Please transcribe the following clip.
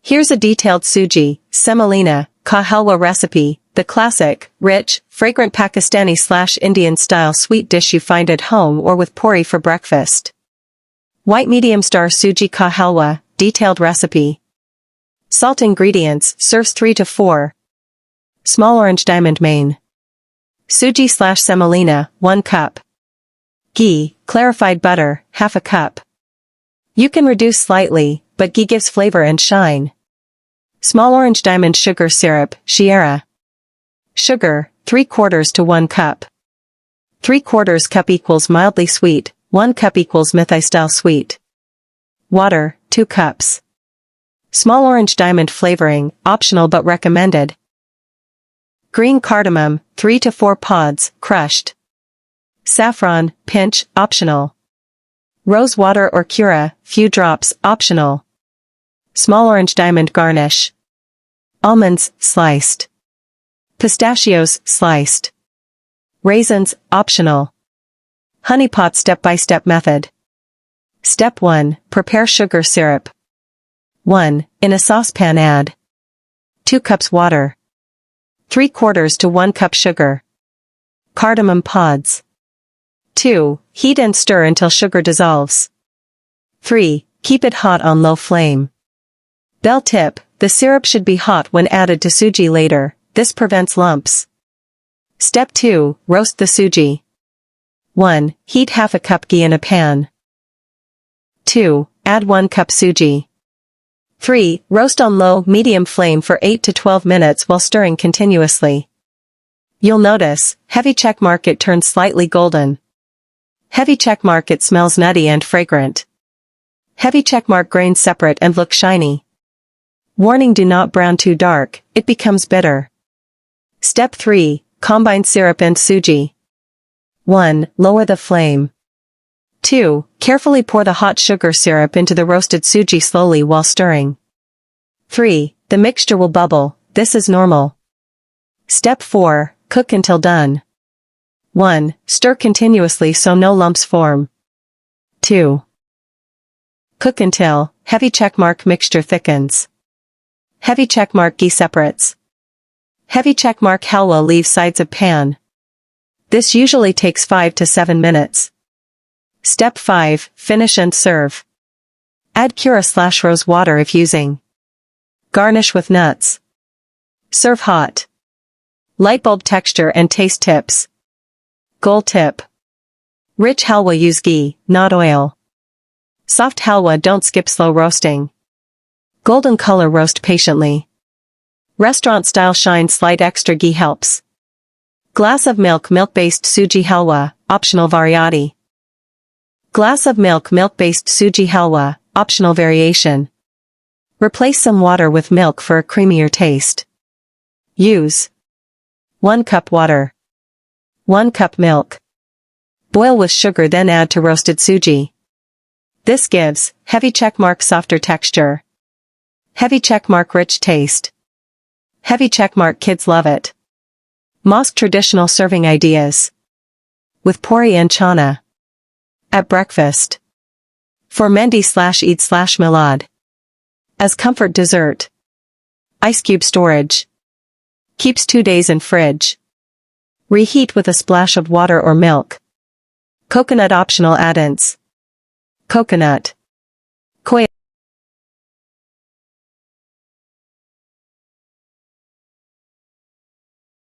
Here's a detailed Suji, semolina, ka halwa recipe, the classic, rich, fragrant Pakistani/Indian style sweet dish you find at home or with puri for breakfast. White medium star Suji ka halwa, detailed recipe. Salt ingredients, serves 3 to 4. Small orange diamond main. Suji/semolina, 1 cup. Ghee, clarified butter, half a cup. You can reduce slightly, but ghee gives flavor and shine. Small orange diamond sugar syrup, shiera. Sugar, 3/4 to 1 cup. 3/4 cup equals mildly sweet, 1 cup equals Mithai-style sweet. Water, 2 cups. Small orange diamond flavoring, optional but recommended. Green cardamom, 3 to 4 pods, crushed. Saffron, pinch, optional. Rose water or cura, few drops, optional. Small orange diamond garnish. Almonds, sliced. Pistachios, sliced. Raisins, optional. Honey pot step-by-step method. Step 1, prepare sugar syrup. 1. In a saucepan add 2 cups water. 3/4 to 1 cup sugar. Cardamom pods. 2. Heat and stir until sugar dissolves. 3. Keep it hot on low flame. Bell tip, the syrup should be hot when added to Suji later, this prevents lumps. Step 2, roast the Suji. 1. Heat half a cup ghee in a pan. 2. Add 1 cup Suji. 3. Roast on low-medium flame for 8 to 12 minutes while stirring continuously. You'll notice, heavy checkmark it turns slightly golden. Heavy checkmark it smells nutty and fragrant. Heavy checkmark grains separate and look shiny. Warning: do not brown too dark, it becomes bitter. Step 3, combine syrup and Suji. 1. Lower the flame. 2. Carefully pour the hot sugar syrup into the roasted Suji slowly while stirring. 3. The mixture will bubble, this is normal. Step 4, cook until done. 1. Stir continuously so no lumps form. 2. Cook until heavy checkmark mixture thickens. Heavy checkmark ghee separates. Heavy checkmark halwa leaves sides of pan. This usually takes 5 to 7 minutes. Step 5, finish and serve. Add cura/rose water if using. Garnish with nuts. Serve hot. Light bulb texture and taste tips. Goal tip. Rich halwa use ghee, not oil. Soft halwa don't skip slow roasting. Golden color roast patiently. Restaurant style shine slight extra ghee helps. Glass of milk-based Suji halwa, optional variety. Glass of milk-based Suji halwa, optional variation. Replace some water with milk for a creamier taste. Use 1 cup water. 1 cup milk. Boil with sugar then add to roasted Suji. This gives heavy checkmark softer texture. Heavy checkmark rich taste. Heavy checkmark kids love it. Mosque traditional serving ideas. With puri and chana. At breakfast. For Mendi/Eid/Milad. As comfort dessert. Ice cube storage. Keeps 2 days in fridge. Reheat with a splash of water or milk. Coconut optional add-ins. Coconut. Khoya.